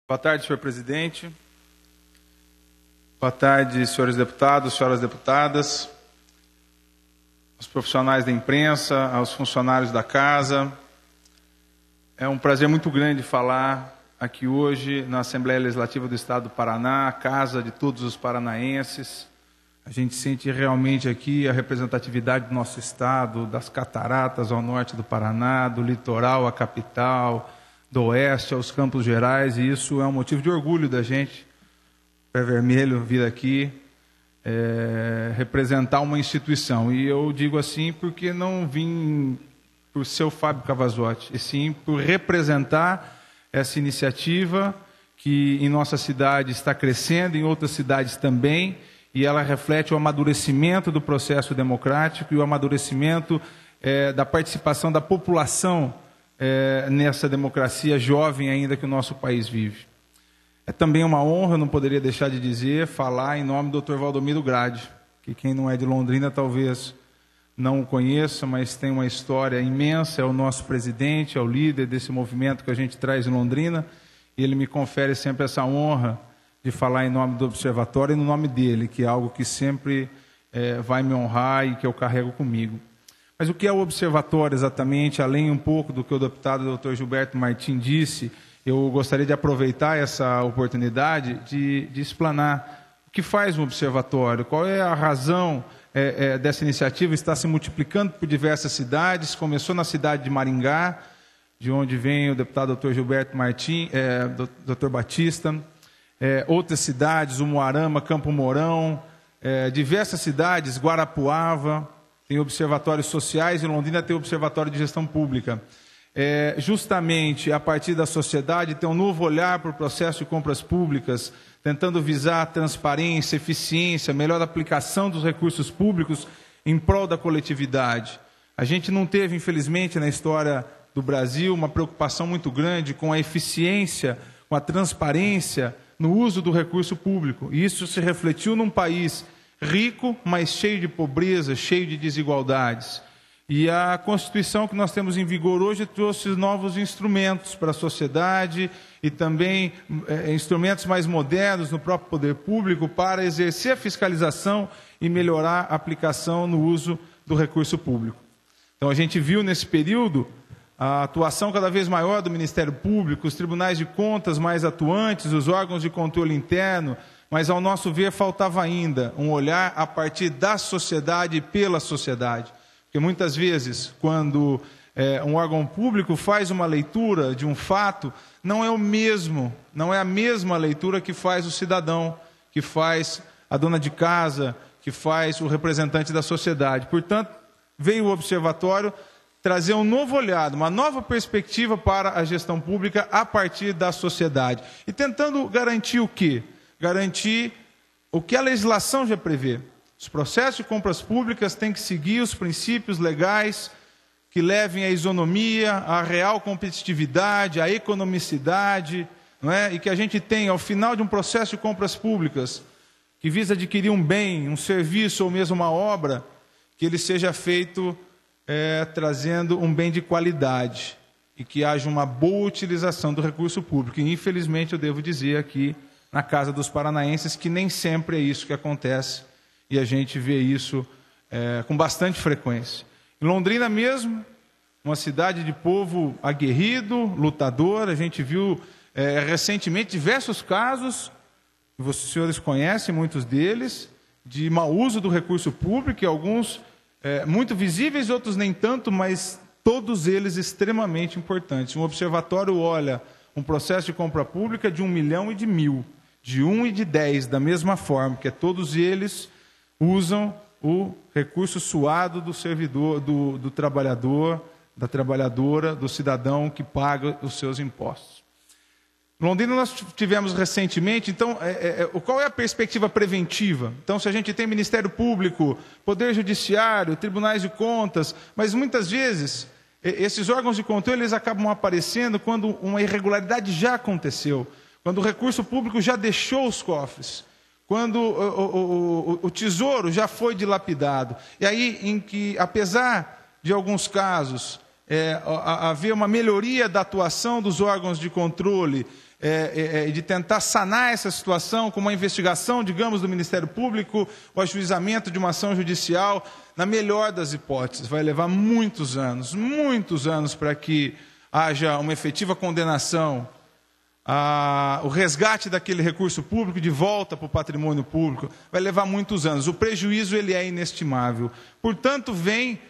Boa tarde, senhor presidente. Boa tarde, senhores deputados, senhoras deputadas, aos profissionais da imprensa, aos funcionários da casa. É um prazer muito grande falar aqui hoje na Assembleia Legislativa do Estado do Paraná, a casa de todos os paranaenses. A gente sente realmente aqui a representatividade do nosso estado, das cataratas ao norte do Paraná, do litoral à capital, do oeste aos Campos Gerais, e isso é um motivo de orgulho da gente, Pé Vermelho, vir aqui representar uma instituição. E eu digo assim porque não vim por ser o Fábio Cavazotti, e sim por representar essa iniciativa que em nossa cidade está crescendo, em outras cidades também, e ela reflete o amadurecimento do processo democrático e o amadurecimento da participação da população nessa democracia jovem ainda que o nosso país vive. É também uma honra, não poderia deixar de dizer, falar em nome do Dr. Valdomiro Grade, que quem não é de Londrina talvez não o conheça, mas tem uma história imensa, é o nosso presidente, é o líder desse movimento que a gente traz em Londrina, e ele me confere sempre essa honra de falar em nome do Observatório e no nome dele, que é algo que sempre vai me honrar e que eu carrego comigo. Mas o que é o Observatório exatamente, além um pouco do que o deputado Dr. Gilberto Martim disse, eu gostaria de aproveitar essa oportunidade de explanar o que faz um observatório, qual é a razão dessa iniciativa, está se multiplicando por diversas cidades, começou na cidade de Maringá, de onde vem o deputado Dr. Gilberto Martim, Dr. Batista, outras cidades, Umuarama, Campo Mourão, diversas cidades, Guarapuava, tem observatórios sociais, e Londrina tem observatório de gestão pública. Justamente a partir da sociedade tem um novo olhar para o processo de compras públicas, tentando visar transparência, eficiência, melhor aplicação dos recursos públicos em prol da coletividade. A gente não teve, infelizmente, na história do Brasil, uma preocupação muito grande com a eficiência, com a transparência no uso do recurso público. E isso se refletiu num país rico, mas cheio de pobreza, cheio de desigualdades. E a Constituição que nós temos em vigor hoje trouxe novos instrumentos para a sociedade e também instrumentos mais modernos no próprio poder público para exercer a fiscalização e melhorar a aplicação no uso do recurso público. Então a gente viu nesse período a atuação cada vez maior do Ministério Público, os tribunais de contas mais atuantes, os órgãos de controle interno, mas ao nosso ver faltava ainda um olhar a partir da sociedade e pela sociedade. Porque muitas vezes, quando um órgão público faz uma leitura de um fato, não é a mesma leitura que faz o cidadão, que faz a dona de casa, que faz o representante da sociedade. Portanto, veio o observatório trazer um novo olhar, uma nova perspectiva para a gestão pública a partir da sociedade. E tentando garantir o quê? Garantir o que a legislação já prevê. Os processos de compras públicas têm que seguir os princípios legais que levem à isonomia, à real competitividade, à economicidade, não é? E que a gente tenha, ao final de um processo de compras públicas, que visa adquirir um bem, um serviço ou mesmo uma obra, que ele seja feito trazendo um bem de qualidade e que haja uma boa utilização do recurso público. E, infelizmente, eu devo dizer aqui, na Casa dos Paranaenses, que nem sempre é isso que acontece. E a gente vê isso com bastante frequência. Em Londrina mesmo, uma cidade de povo aguerrido, lutador, a gente viu recentemente diversos casos, os senhores conhecem muitos deles, de mau uso do recurso público, e alguns muito visíveis, outros nem tanto, mas todos eles extremamente importantes. Um observatório olha um processo de compra pública de 1 milhão e de 1.000, de 1 e de 10, da mesma forma, que todos eles usam o recurso suado do servidor, do trabalhador, da trabalhadora, do cidadão que paga os seus impostos. Em Londrina nós tivemos recentemente, então, qual é a perspectiva preventiva? Então, se a gente tem Ministério Público, Poder Judiciário, Tribunais de Contas, mas muitas vezes esses órgãos de controle eles acabam aparecendo quando uma irregularidade já aconteceu, quando o recurso público já deixou os cofres, quando o tesouro já foi dilapidado. E aí em que, apesar de alguns casos haver uma melhoria da atuação dos órgãos de controle, de tentar sanar essa situação com uma investigação, digamos, do Ministério Público, o ajuizamento de uma ação judicial, na melhor das hipóteses. Vai levar muitos anos para que haja uma efetiva condenação, o resgate daquele recurso público de volta para o patrimônio público. Vai levar muitos anos. O prejuízo ele é inestimável. Portanto, vem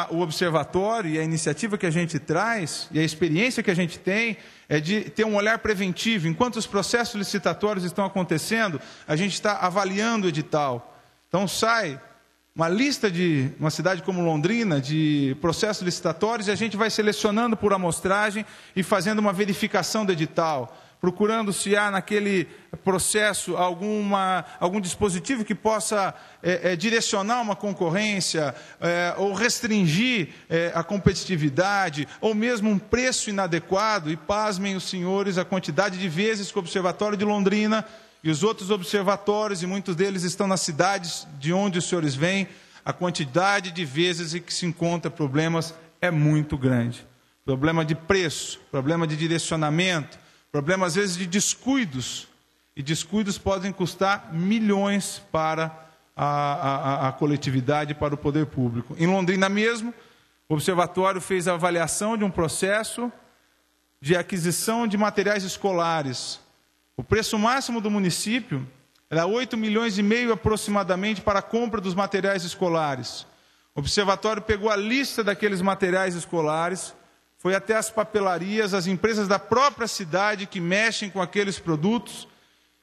o observatório e a iniciativa que a gente traz e a experiência que a gente tem é de ter um olhar preventivo. Enquanto os processos licitatórios estão acontecendo, a gente está avaliando o edital. Então sai uma lista de uma cidade como Londrina de processos licitatórios e a gente vai selecionando por amostragem e fazendo uma verificação do edital, procurando se há naquele processo algum dispositivo que possa direcionar uma concorrência ou restringir a competitividade, ou mesmo um preço inadequado. E pasmem os senhores a quantidade de vezes que o Observatório de Londrina e os outros observatórios, e muitos deles estão nas cidades de onde os senhores vêm, a quantidade de vezes em que se encontra problemas é muito grande. Problema de preço, problema de direcionamento, problema, às vezes, de descuidos. E descuidos podem custar milhões para a coletividade, para o poder público. Em Londrina mesmo, o Observatório fez a avaliação de um processo de aquisição de materiais escolares. O preço máximo do município era 8,5 milhões aproximadamente para a compra dos materiais escolares. O Observatório pegou a lista daqueles materiais escolares, foi até as papelarias, as empresas da própria cidade que mexem com aqueles produtos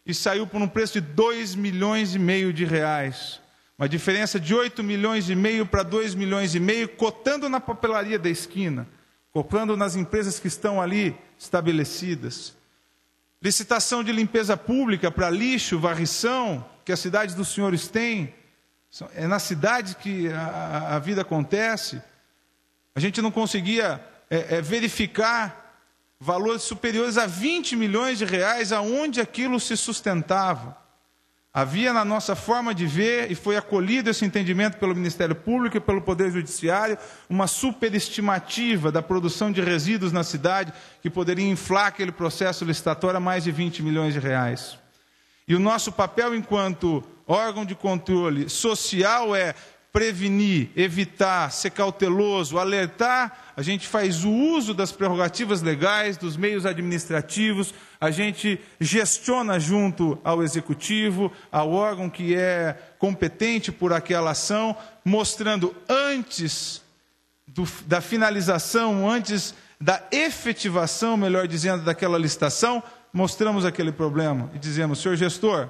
e saiu por um preço de 2,5 milhões de reais. Uma diferença de 8,5 milhões para 2,5 milhões, cotando na papelaria da esquina, cotando nas empresas que estão ali estabelecidas. Licitação de limpeza pública para lixo, varrição, que as cidades dos senhores têm. É na cidade que a vida acontece. A gente não conseguia verificar valores superiores a 20 milhões de reais aonde aquilo se sustentava. Havia na nossa forma de ver, e foi acolhido esse entendimento pelo Ministério Público e pelo Poder Judiciário, uma superestimativa da produção de resíduos na cidade, que poderia inflar aquele processo licitatório a mais de 20 milhões de reais. E o nosso papel enquanto órgão de controle social é prevenir, evitar, ser cauteloso, alertar. A gente faz o uso das prerrogativas legais, dos meios administrativos, a gente gestiona junto ao executivo, ao órgão que é competente por aquela ação, mostrando antes da finalização, antes da efetivação, melhor dizendo, daquela licitação, mostramos aquele problema e dizemos: senhor gestor,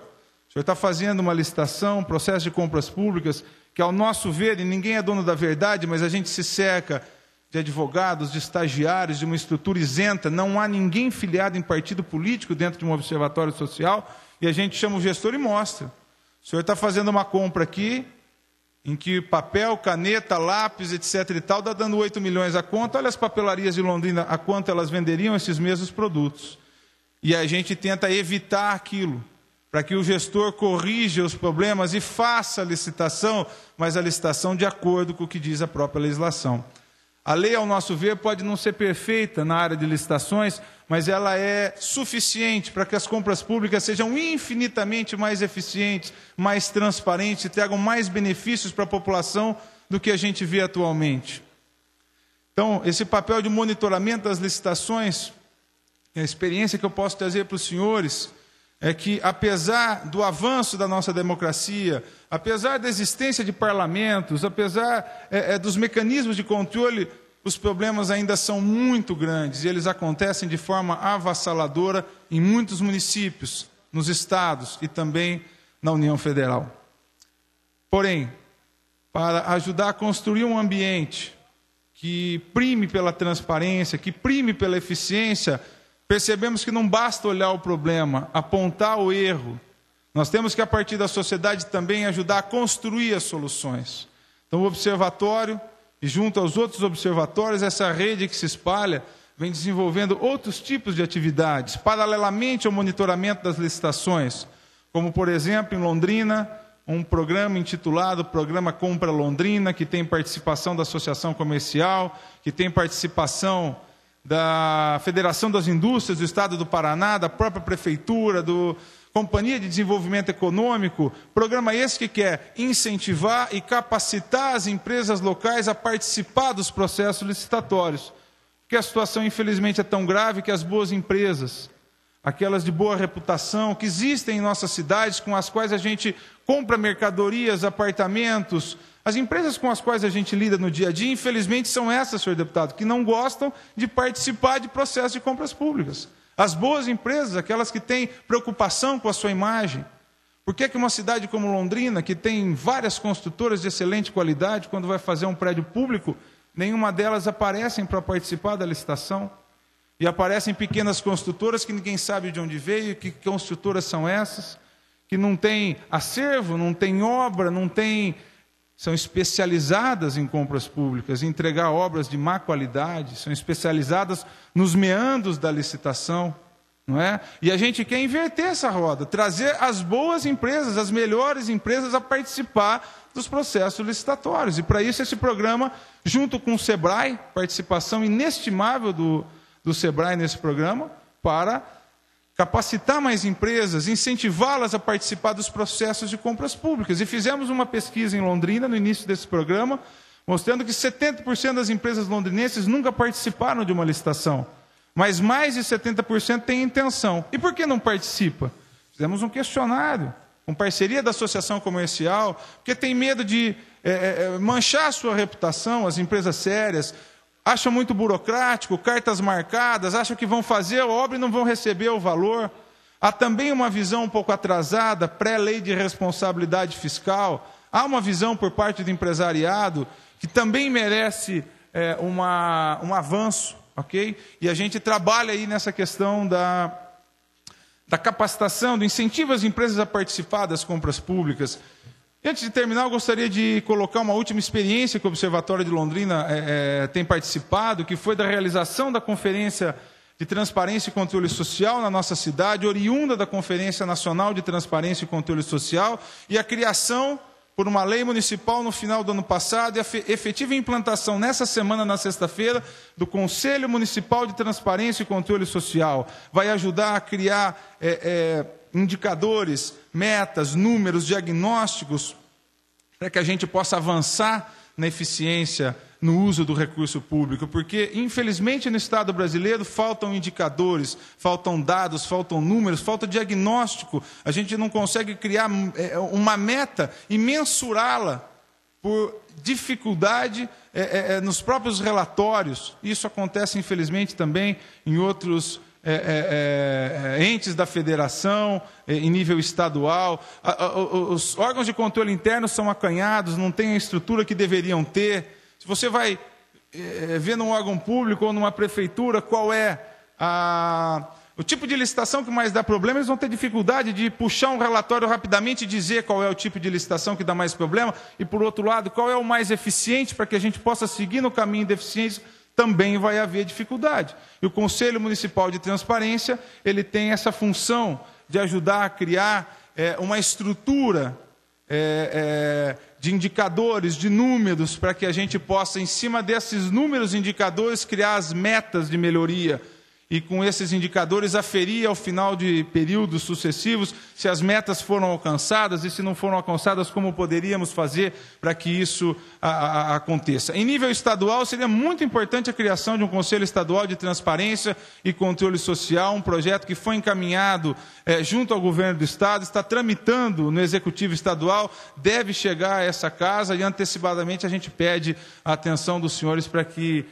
o senhor está fazendo uma licitação, um processo de compras públicas, que ao nosso ver, e ninguém é dono da verdade, mas a gente se cerca de advogados, de estagiários, de uma estrutura isenta, não há ninguém filiado em partido político dentro de um observatório social, e a gente chama o gestor e mostra. O senhor está fazendo uma compra aqui, em que papel, caneta, lápis, etc. e tal, está dando 8 milhões a conta. Olha as papelarias de Londrina, a quanto elas venderiam esses mesmos produtos. E a gente tenta evitar aquilo, para que o gestor corrija os problemas e faça a licitação, mas a licitação de acordo com o que diz a própria legislação. A lei, ao nosso ver, pode não ser perfeita na área de licitações, mas ela é suficiente para que as compras públicas sejam infinitamente mais eficientes, mais transparentes e tragam mais benefícios para a população do que a gente vê atualmente. Então, esse papel de monitoramento das licitações, a experiência que eu posso trazer para os senhores é que, apesar do avanço da nossa democracia, apesar da existência de parlamentos, apesar dos mecanismos de controle, os problemas ainda são muito grandes e eles acontecem de forma avassaladora em muitos municípios, nos estados e também na União Federal. Porém, para ajudar a construir um ambiente que prime pela transparência, que prime pela eficiência, percebemos que não basta olhar o problema, apontar o erro. Nós temos que, a partir da sociedade, também ajudar a construir as soluções. Então, o observatório, e junto aos outros observatórios, essa rede que se espalha, vem desenvolvendo outros tipos de atividades, paralelamente ao monitoramento das licitações, como, por exemplo, em Londrina, um programa intitulado Programa Compra Londrina, que tem participação da Associação Comercial, que tem participação da Federação das Indústrias do Estado do Paraná, da própria Prefeitura, do Companhia de Desenvolvimento Econômico, programa esse que quer incentivar e capacitar as empresas locais a participar dos processos licitatórios. Porque a situação, infelizmente, é tão grave que as boas empresas, aquelas de boa reputação, que existem em nossas cidades, com as quais a gente compra mercadorias, apartamentos, as empresas com as quais a gente lida no dia a dia, infelizmente, são essas, senhor deputado, que não gostam de participar de processos de compras públicas. As boas empresas, aquelas que têm preocupação com a sua imagem. Por que uma cidade como Londrina, que tem várias construtoras de excelente qualidade, quando vai fazer um prédio público, nenhuma delas aparecem para participar da licitação? E aparecem pequenas construtoras que ninguém sabe de onde veio, que construtoras são essas, que não têm acervo, não têm obra, não têm... São especializadas em compras públicas, em entregar obras de má qualidade, são especializadas nos meandros da licitação, não é? E a gente quer inverter essa roda, trazer as boas empresas, as melhores empresas a participar dos processos licitatórios. E para isso esse programa, junto com o SEBRAE, participação inestimável do SEBRAE nesse programa, para capacitar mais empresas, incentivá-las a participar dos processos de compras públicas. E fizemos uma pesquisa em Londrina, no início desse programa, mostrando que 70% das empresas londrinenses nunca participaram de uma licitação, mas mais de 70% têm intenção. E por que não participa? Fizemos um questionário, com parceria da Associação Comercial, porque tem medo de manchar a sua reputação, as empresas sérias, acham muito burocrático, cartas marcadas, acham que vão fazer a obra e não vão receber o valor. Há também uma visão um pouco atrasada, pré-lei de responsabilidade fiscal. Há uma visão por parte do empresariado que também merece um avanço, ok? E a gente trabalha aí nessa questão da capacitação, do incentivo às empresas a participar das compras públicas. E antes de terminar, eu gostaria de colocar uma última experiência que o Observatório de Londrina tem participado, que foi da realização da Conferência de Transparência e Controle Social na nossa cidade, oriunda da Conferência Nacional de Transparência e Controle Social, e a criação, por uma lei municipal no final do ano passado, e a efetiva implantação nessa semana, na sexta-feira, do Conselho Municipal de Transparência e Controle Social. Vai ajudar a criar indicadores, metas, números, diagnósticos, para que a gente possa avançar na eficiência no uso do recurso público, porque, infelizmente, no Estado brasileiro faltam indicadores, faltam dados, faltam números, falta diagnóstico. A gente não consegue criar uma meta e mensurá-la por dificuldade nos próprios relatórios. Isso acontece, infelizmente, também em outros entes da federação, em nível estadual. Os órgãos de controle interno são acanhados, não têm a estrutura que deveriam ter. Se você vai ver num órgão público ou numa prefeitura qual é o tipo de licitação que mais dá problema, eles vão ter dificuldade de puxar um relatório rapidamente e dizer qual é o tipo de licitação que dá mais problema, e, por outro lado, qual é o mais eficiente para que a gente possa seguir no caminho de eficiência. Também vai haver dificuldade. E o Conselho Municipal de Transparência, ele tem essa função de ajudar a criar uma estrutura de indicadores, de números, para que a gente possa, em cima desses números e indicadores, criar as metas de melhoria. E com esses indicadores aferir ao final de períodos sucessivos se as metas foram alcançadas, e se não foram alcançadas, como poderíamos fazer para que isso aconteça. Em nível estadual, seria muito importante a criação de um Conselho Estadual de Transparência e Controle Social, um projeto que foi encaminhado junto ao governo do Estado, está tramitando no Executivo Estadual, deve chegar a essa casa, e antecipadamente a gente pede a atenção dos senhores para que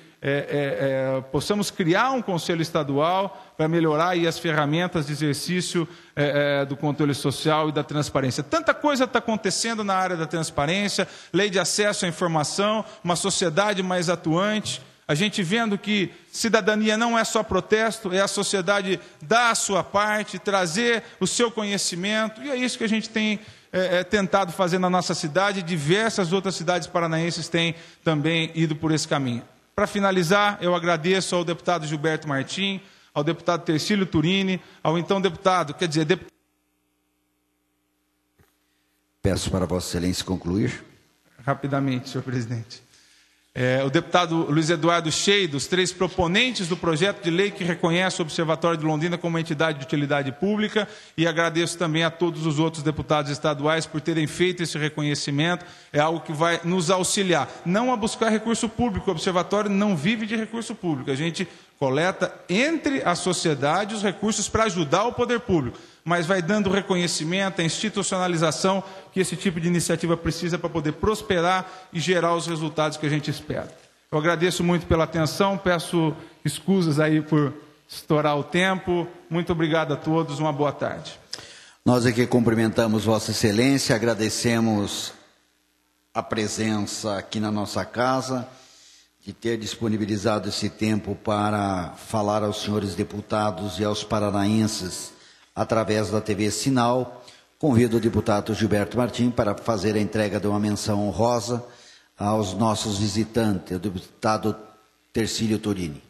possamos criar um conselho estadual para melhorar aí as ferramentas de exercício do controle social e da transparência. Tanta coisa está acontecendo na área da transparência, lei de acesso à informação, uma sociedade mais atuante, a gente vendo que cidadania não é só protesto, é a sociedade dar a sua parte, trazer o seu conhecimento, e é isso que a gente tem tentado fazer na nossa cidade. Diversas outras cidades paranaenses têm também ido por esse caminho. Para finalizar, eu agradeço ao deputado Gilberto Martim, ao deputado Tercílio Turini, ao então deputado, Peço para Vossa Excelência concluir. Rapidamente, senhor presidente. O deputado Luiz Eduardo Cheio, dos 3 proponentes do projeto de lei que reconhece o Observatório de Londrina como entidade de utilidade pública, e agradeço também a todos os outros deputados estaduais por terem feito esse reconhecimento. É algo que vai nos auxiliar, não a buscar recurso público. O Observatório não vive de recurso público, a gente coleta entre a sociedade os recursos para ajudar o poder público, mas vai dando reconhecimento, a institucionalização que esse tipo de iniciativa precisa para poder prosperar e gerar os resultados que a gente espera. Eu agradeço muito pela atenção, peço escusas aí por estourar o tempo. Muito obrigado a todos, uma boa tarde. Nós aqui cumprimentamos Vossa Excelência, agradecemos a presença aqui na nossa casa, de ter disponibilizado esse tempo para falar aos senhores deputados e aos paranaenses através da TV Sinal. Convido o deputado Gilberto Martim para fazer a entrega de uma menção honrosa aos nossos visitantes, o deputado Tercílio Torini.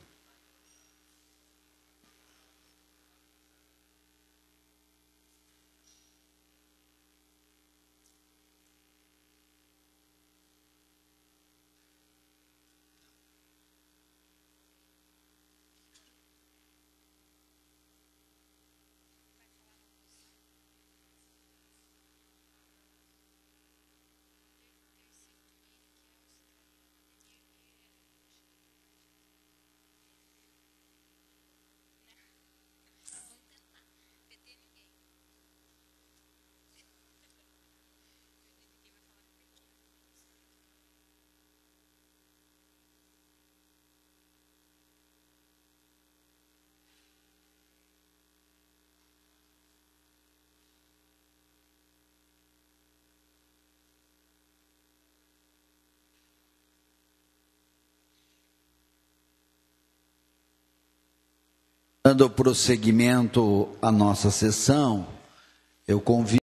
Dando prosseguimento à nossa sessão, eu convido